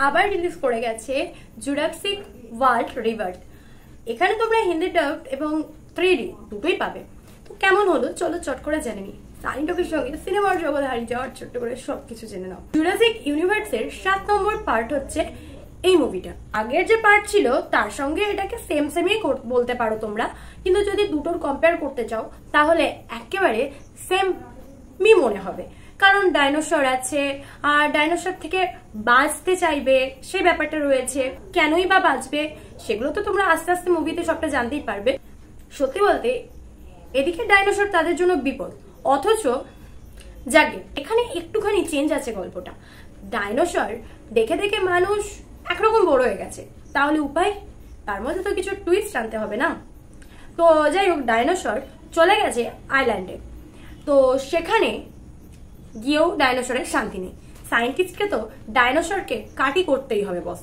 আবার রিলিজ করে গেছে জুরাসিক ওয়ার্ল্ড রিবার্থ। এখানে তোমরা হিন্দি ডাবড এবং 3D দুটোই পাবে। তো কেমন হলো চলো চট করে জেনে নিই। সানি টকের সঙ্গে সিনেমার জগতে হারিয়ে যাওয়ার ছোট্ট করে সবকিছু জেনে নাও। জুরাসিক ইউনিভার্সের 7 নম্বর পার্ট হচ্ছে এই মুভিটা। আগের যে পার্ট ছিল তার সঙ্গে এটাকে সেমই বলতে পারো তোমরা, কিন্তু যদি দুটোর কম্পেয়ার করতে চাও তাহলে একেবারে সেমই মনে হবে, কারণ ডাইনোসর আছে আর ডাইনোসর থেকে বাঁচতে চাইবে সেই ব্যাপারটা রয়েছে। কেনই বা বাঁচবে সেগুলো তো তোমরা আস্তে আস্তে মুভিতে সবটা জানতেই পারবে। সত্যি বলতে এদিকে ডাইনোসর তাদের জন্য বিপদ, অথচ যাকে এখানে একটুখানি চেঞ্জ আছে গল্পটা। ডাইনোসর দেখে দেখে মানুষ একরকম বড় হয়ে গেছে, তাহলে উপায়? তার মধ্যে তো কিছু টুইস্ট আনতে হবে না। তো যাই হোক, ডাইনোসর চলে গেছে আইল্যান্ডে। তো সেখানে গিয়েও ডাইনোসরের শান্তি নেই। সায়েন্টিস্টকে তো ডাইনোসরকে কাটি করতেই হবে বস।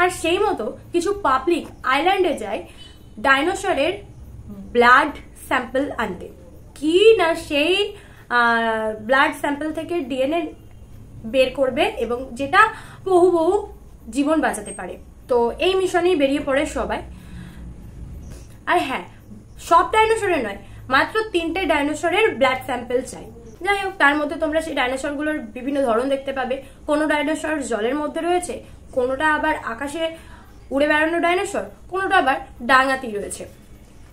আর সেই মতো কিছু পাবলিক আইল্যান্ডে যায় ডাইনোসরের ব্লাড স্যাম্পল আনতে। কি না সেই ব্লাড স্যাম্পল থেকে ডিএনএ বের করবে এবং যেটা বহু বহু জীবন বাঁচাতে পারে। তো এই মিশনেই বেরিয়ে পড়ে সবাই। আর হ্যাঁ, সব ডাইনোসরের নয়, মাত্র 3টে ডাইনোসরের ব্লাড স্যাম্পল চাই। যাই হোক, তার মধ্যে তোমরা সেই ডাইনোসরগুলোর বিভিন্ন ধরন দেখতে পাবে। কোনো ডাইনোসর জলের মধ্যে রয়েছে, কোনোটা আবার আকাশে উড়ে বেড়ানো ডাইনোসর, কোনোটা আবার ডাঙাতেই রয়েছে।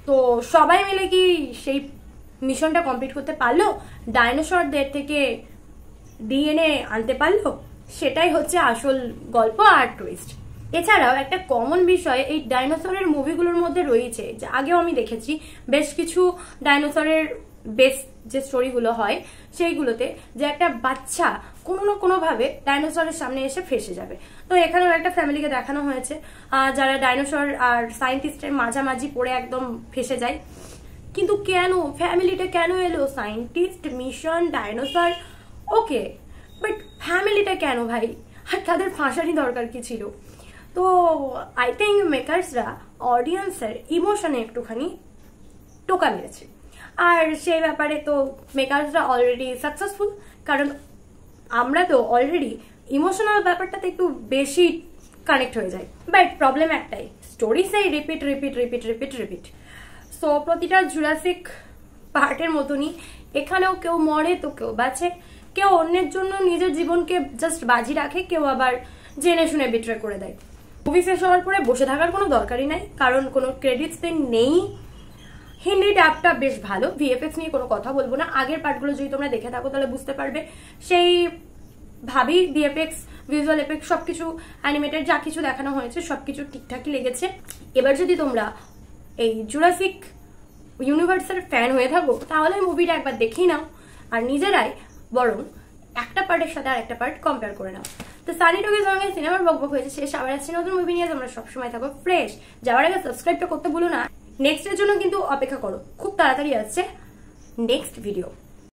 তো সবাই মিলে কি সেই মিশনটা কমপ্লিট করতে পারলো? ডাইনোসরদের থেকে ডিএনএ আনতে পারলো? সেটাই হচ্ছে আসল গল্প আর টুইস্ট। এছাড়াও একটা কমন বিষয় এই ডাইনোসরের মুভিগুলোর মধ্যে রয়েছে, যে আগেও আমি দেখেছি বেশ কিছু ডাইনোসরের বেস্ট যে স্টোরিগুলো হয় সেইগুলোতে, যে একটা বাচ্চা কোনো না কোনোভাবে ডাইনোসরের সামনে এসে ফেসে যাবে। তো এখানেও একটা ফ্যামিলিকে দেখানো হয়েছে যারা ডাইনোসর আর সায়েন্টিস্টের মাঝামাঝি পড়ে একদম ফেসে যায়। কিন্তু কেন ফ্যামিলিটা কেন এলো? Scientist, mission, dinosaur, okay, but ফ্যামিলিটা কেন ভাই? আর তাদের ফাঁসারই দরকার কি ছিল? তো আই থিঙ্ক মেকার্সরা অডিয়েন্সের ইমোশনে একটুখানি টোকা মেরেছে। আর সেই ব্যাপারে তো মেকার্সরা অলরেডি সাকসেসফুল, কারণ আমরা তো অলরেডি ইমোশনাল ব্যাপারটাতে একটু বেশি কানেক্ট হয়ে যায়। বাট প্রবলেম একটাই, স্টোরি সেই repeat repeat repeat repeat repeat. So প্রতিটা জুরাসিক পার্টের মতনই এখানেও কেউ মরে তো কেউ বাঁচে, কেউ অন্যের জন্য নিজের জীবনকে জাস্ট বাজি রাখে, কেউ আবার জেনে শুনে বিট্রে করে দেয়। মুভি শেষ হওয়ার পরে বসে থাকার কোনো দরকারই নাই, কারণ কোনো ক্রেডিটস নেই। হিন্দি ডাবটা বেশ ভালো। ভিএফএক্স নিয়ে কোনো কথা বলবো না, আগের পার্টগুলো যদি তোমরা দেখে থাকো তাহলে বুঝতে পারবে। সেই ভাবি ভিএফএক্স, ভিজুয়াল এফেক্ট সবকিছু, অ্যানিমেটেড যা কিছু দেখানো হয়েছে সবকিছু ঠিকঠাকই লেগেছে। এবার যদি তোমরা এই জুরাসিক ইউনিভার্সের ফ্যান হয়ে থাকো তাহলে মুভিটা একবার দেখেই নাও, আর নিজেরাই বরং একটা পার্টের সাথে আর একটা পার্ট কম্পেয়ার করে নাও। তো সানি টকের সঙ্গে সিনেমার বকবক হয়েছে শেষ। আবার আসছে নতুন মুভি নিয়ে, তোমরা সবসময় থাকো ফ্রেশ। যাওয়ার আগে সাবস্ক্রাইবটা করতে ভুলো না। নেক্সটের জন্য কিন্তু অপেক্ষা করো, খুব তাড়াতাড়ি আসছে নেক্সট ভিডিও।